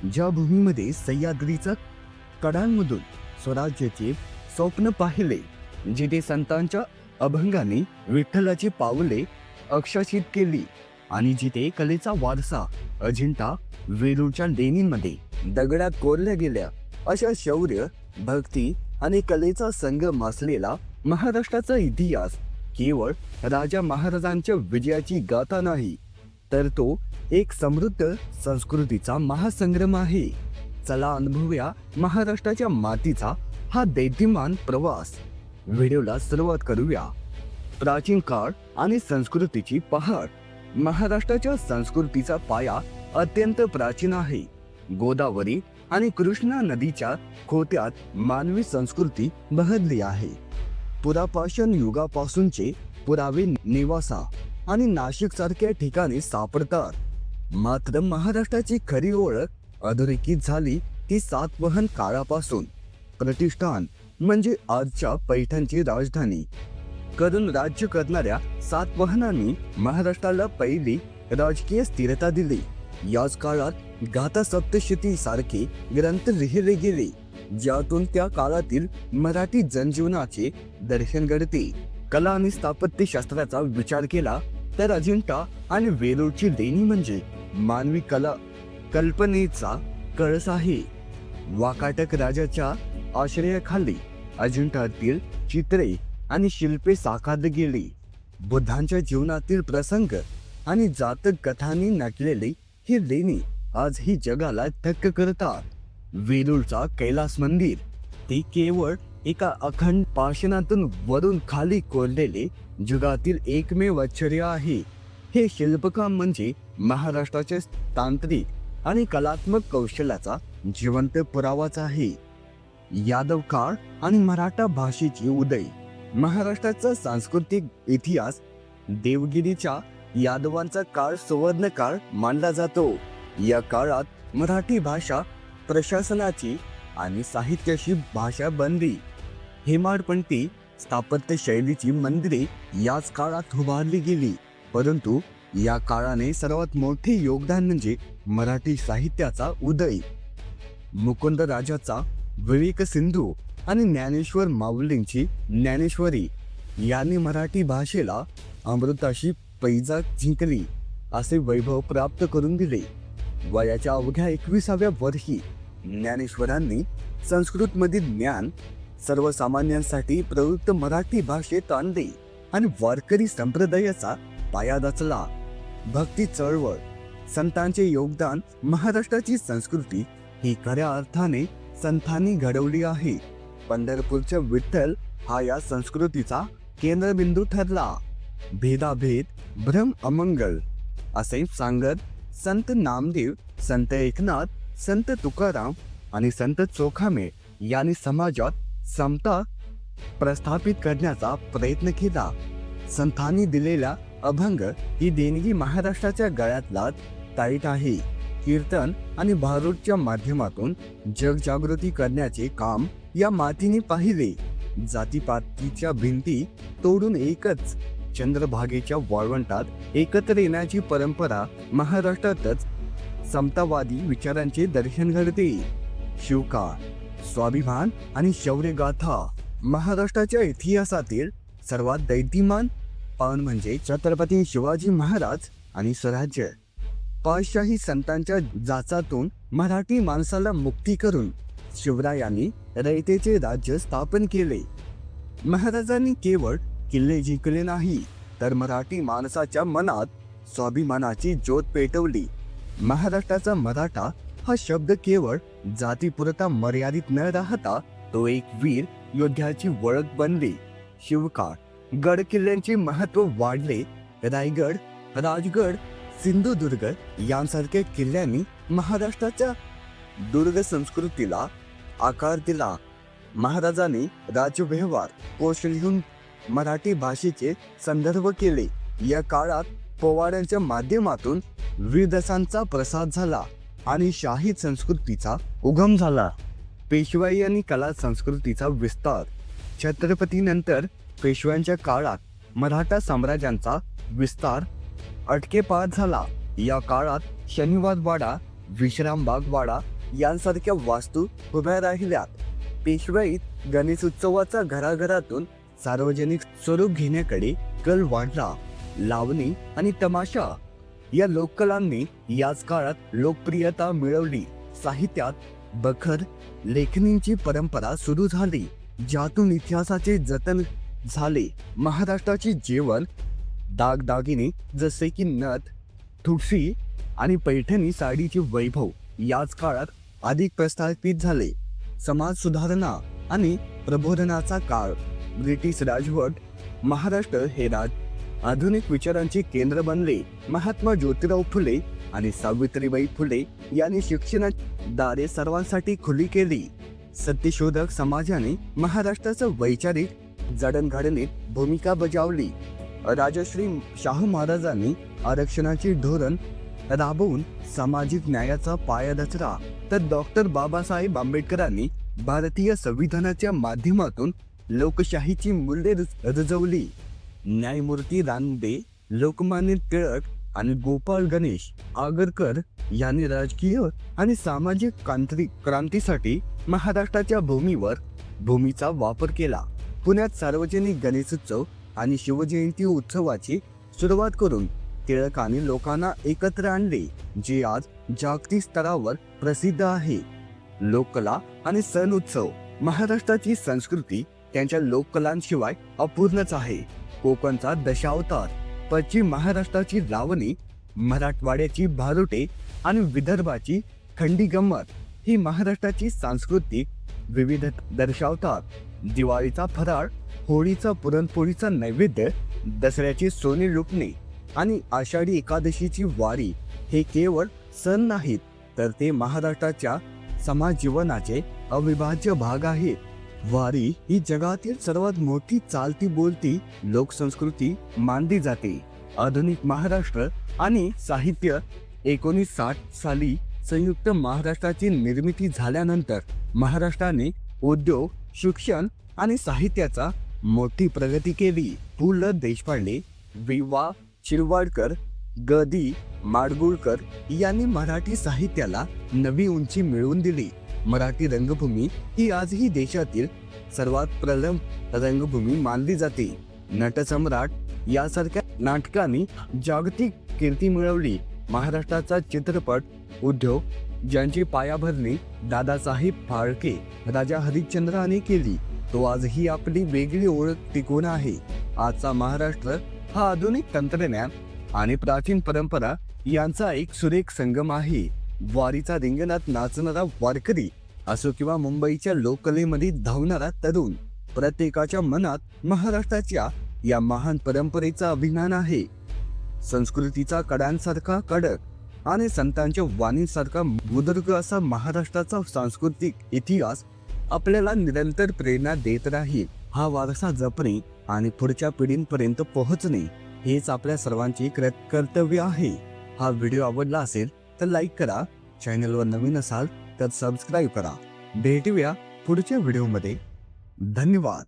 ज्या भूमीमध्ये सह्याद्रीचा कडांमधून स्वराज्याचे स्वप्न पाहिले, जिथे संतांच्या अभंगाने विठ्ठलाची पावले अक्षशित केली आणि जिथे कलेचा वारसा अजिंठा वेरूळच्या लेणींमध्ये दगडात कोरल्या गेल्या, अशा शौर्य, भक्ती आणि कलेचा संगम असलेला महाराष्ट्राचा इतिहास केवळ राजा महाराजांच्या विजयाची गाथा नाही, तर तो एक समृद्ध संस्कृतीचा महासंग्रम आहे. चला अनुभवूया महाराष्ट्राच्या मातीचा हा दैदिप्यमान प्रवास. व्हिडिओला सुरुवात करूया. प्राचीन काळ आणि संस्कृतीची पहाट. महाराष्ट्राच्या संस्कृतीचा पाया अत्यंत प्राचीन आहे. गोदावरी आणि कृष्णा नदीच्या खोत्यात मानवी संस्कृती बहरली आहे. पुरापाषाण युगापासूनचे पुरावे नेवासा आणि नाशिक सारख्या ठिकाणी सापडतात. मात्र महाराष्ट्राची खरी ओळख अधोरेखित झाली ती सातवाहन काळापासून. प्रतिष्ठान म्हणजे आजच्या पैठणची राजधानी करून राज्य करणाऱ्या सातवाहनांनी महाराष्ट्राला पहिली राजकीय स्थिरता दिली. याच काळात गाथा सप्तशती सारखे ग्रंथ लिहिले गेले, ज्यातून त्या काळातील मराठी जनजीवनाचे दर्शन घडते. कला आणि स्थापत्य शास्त्राचा विचार केला तर अजिंठा आणि वेरूळची लेणी म्हणजे मानवी कला कल्पनेचा कळस आहे. वाकाटक राजाच्या आश्रयाखाली अजिंठातील चित्रे आणि शिल्पे साकारली गेली. बुद्धांच्या जीवनातील प्रसंग आणि जातक कथांनी नटलेली ही लेणी आजही जगाला थक्क करतात. वेरूळचा कैलास मंदिर ते केवळ एका अखंड पाषाणातून वरून खाली कोरलेले जगातील एकमेव आश्चर्य आहे. हे शिल्पकाम म्हणजे महाराष्ट्राच्या तांत्रिक आणि कलात्मक कौशल्याचा जिवंत पुरावाच आहे. यादव काळ आणि मराठा भाषेची उदय. महाराष्ट्राचा सांस्कृतिक इतिहास देवगिरीच्या यादवांचा काळ सुवर्ण काळ मानला जातो. या काळात मराठी भाषा प्रशासनाची आणि साहित्याची भाषा बनली. हेमाडपंथी स्थापत्य शैलीची मंदिरे याच काळात उभारली गेली. परंतु या काळाने सर्वात मोठे योगदान म्हणजे मराठी साहित्याचा उदय. मुकुंद राजाचा विवेक सिंधू आणि ज्ञानेश्वर माऊलींची ज्ञानेश्वरी यांनी मराठी भाषेला अमृताशी पैजा जिंकली असे वैभव प्राप्त करून दिले. वयाच्या अवघ्या 21व्या वर्षी ज्ञानेश्वरांनी संस्कृतमधील ज्ञान सर्वसामान्यांसाठी प्रवृत्त मराठी भाषेत आणले आणि वारकरी संप्रदायाचा पाया रचला. भक्ती चळवळ, संतांचे योगदान. महाराष्ट्राची संस्कृती ही खऱ्या अर्थाने संतांनी घडवली आहे. पंढरपूरच्या विठ्ठल हा या संस्कृतीचा केंद्रबिंदू ठरला. भेदाभेद भ्रम अमंगल असे सांगत संत नामदेव, संत एकनाथ, संत तुकाराम आणि संत चोखामे यांनी समाजात समता प्रस्थापित करण्याचा प्रयत्न केला. संतांनी दिलेला अभंग ही देणगी महाराष्ट्राच्या गळ्यातला ताईत आहे. कीर्तन आणि भारूडच्या माध्यमातून जगजागृती करण्याचे काम या मातीने पाहिले. जातीपातीच्या भिंती तोडून एकच चंद्रभागेच्या वाळवंटात एकत्र येण्याची परंपरा महाराष्ट्रातच समतावादी विचारांचे दर्शन घडते. शिवकाळ, स्वाभिमान आणि शौर्यगाथा. महाराष्ट्राच्या इतिहासातील सर्वात दैदिप्यमान पान म्हणजे छत्रपती शिवाजी महाराज आणि स्वराज्य. पाचशाही संतांच्या जाचातून मराठी माणसाला मुक्ती करून शिवरायांनी रयतेचे राज्य स्थापन केले. महाराजांनी केवळ किल्ले जिंकले नाही, तर मराठी माणसाच्या मनात स्वाभिमानाची ज्योत पेटवली. महाराष्ट्राचा मराठा हा शब्द केवळ जातीपुरता मर्यादित न राहता तो एक वीर योद्ध्याची ओळख बनली. शिवकाळ, गड किल्ल्यांचे महत्व वाढले. रायगड, राजगड, सिंधुदुर्ग यांसारख्या किल्ल्यांनी महाराष्ट्राच्या दुर्ग संस्कृतीला आकार दिला. महाराजांनी राज्यव्यवहार कोश लिहून मराठी भाषेचे संदर्भ केले. या काळात पोवाड्यांच्या माध्यमातून विरसांचा प्रसार झाला आणि शाही संस्कृतीचा उगम झाला. पेशवाई आणि कला संस्कृतीचा विस्तार. छत्रपतीनंतर पेशव्यांच्या काळात मराठा साम्राज्यांचा विस्तार अटकेपार झाला. या काळात शनिवारवाडा, विश्रामबाग वाडा यांसारख्या वास्तू उभ्या राहिल्यात. पेशवाईत गणेश उत्सवाचा घराघरातून सार्वजनिक स्वरूप घेण्याकडे कल वाढला. लावणी आणि तमाशा या लोककलांनी याच काळात लोकप्रियता मिळवली. साहित्यात बखर लेखणींची परंपरा सुरू झाली, ज्यातून इतिहासाचे जतन झाले. महाराष्ट्राचे जेवण दागदागिने जसे की नथ, ठुशी आणि पैठणी साडीचे वैभव याच काळात अधिक प्रस्थापित झाले. समाज सुधारणा आणि प्रबोधनाचा काळ. ब्रिटिश राजवट. महाराष्ट्र हे आधुनिक विचारांचे केंद्र बनले. महात्मा ज्योतिराव फुले आणि सावित्रीबाई फुले यांनी शिक्षणाची दारे सर्वांसाठी खुली केली. सत्यशोधक समाजाने महाराष्ट्राचं वैचारिक जडणघडणीत भूमिका बजावली. राजश्री शाहू महाराजांनी आरक्षणाचे धोरण राबवून सामाजिक न्यायाचा पाया रचला, तर डॉक्टर बाबासाहेब आंबेडकरांनी भारतीय संविधानाच्या माध्यमातून लोकशाहीची मूल्ये रुजवली. न्यायमूर्ती रानडे, लोकमान्य टिळक आणि गोपाळ गणेश आगरकर यांनी राजकीय आणि सामाजिक क्रांतीसाठी महाराष्ट्राच्या भूमीचा वापर केला. पुण्यात सार्वजनिक गणेशोत्सव आणि शिवजयंती उत्सवाची सुरुवात करून टिळकांनी लोकांना एकत्र आणले, जे आज जागतिक स्तरावर प्रसिद्ध आहे. लोककला आणि सण उत्सव. महाराष्ट्राची संस्कृती त्यांच्या लोककलांशिवाय अपूर्णच आहे. कोकणचा दशावतार, पश्चिम महाराष्ट्राची लावणी, मराठवाड्याची भारुटे आणि विदर्भाची खंडी गंमत ही महाराष्ट्राची सांस्कृतिक विविधता दर्शवतात. दिवाळीचा फराळ, होळीचा पुरणपोळीचा नैवेद्य, दसऱ्याची सोने लुटणे आणि आषाढी एकादशीची वारी हे केवळ सण नाहीत, तर ते महाराष्ट्राच्या समाज जीवनाचे अविभाज्य भाग आहेत. वारी ही जगातील सर्वात मोठी चालती बोलती लोकसंस्कृती मानली जाते. आधुनिक महाराष्ट्र आणि साहित्य. 1960 साली संयुक्त महाराष्ट्राची निर्मिती झाल्यानंतर महाराष्ट्राने उद्योग, शिक्षण आणि साहित्याचा मोठी प्रगती केली. पु ल देशपांडे, वि.वा. शिरवाडकर, ग. दी. माडगूळकर यांनी मराठी साहित्याला नवी उंची मिळवून दिली. मराठी रंगभूमी ही आजही देशातील सर्वात प्रलंब रंगभूमी मानली जाते. नटसम्राट यासारख्या नाटकांनी जागतिक कीर्ती मिळवली. महाराष्ट्राचा चित्रपट उद्योग, ज्यांची पायाभरणी दादासाहेब फाळके, राजा हरिश्चंद्राने केली, तो आजही आपली वेगळी ओळख टिकवून आहे. आजचा महाराष्ट्र हा आधुनिक तंत्रज्ञान आणि प्राचीन परंपरा यांचा एक सुरेख संगम आहे. वारीचा रिंगणात नाचणारा वारकरी असो किंवा मुंबईच्या लोककलेमध्ये धावणारा तरुण, प्रत्येकाच्या मनात महाराष्ट्राच्या या महान परंपरेचा अभिमान आहे. संस्कृतीचा कडांसारखा कडक आणि संतांच्या वाणीसारखा मुद्रक असा महाराष्ट्राचा सांस्कृतिक इतिहास आपल्याला निरंतर प्रेरणा देत राहील. हा वारसा जपणे आणि पुढच्या पिढींपर्यंत पोहोचणे हेच आपल्या सर्वांचे कर्तव्य आहे. हा व्हिडिओ आवडला असेल तर लाईक करा, चॅनलवर नवीन असाल तर सबस्क्राईब करा. भेटूया पुढच्या व्हिडिओमध्ये. धन्यवाद.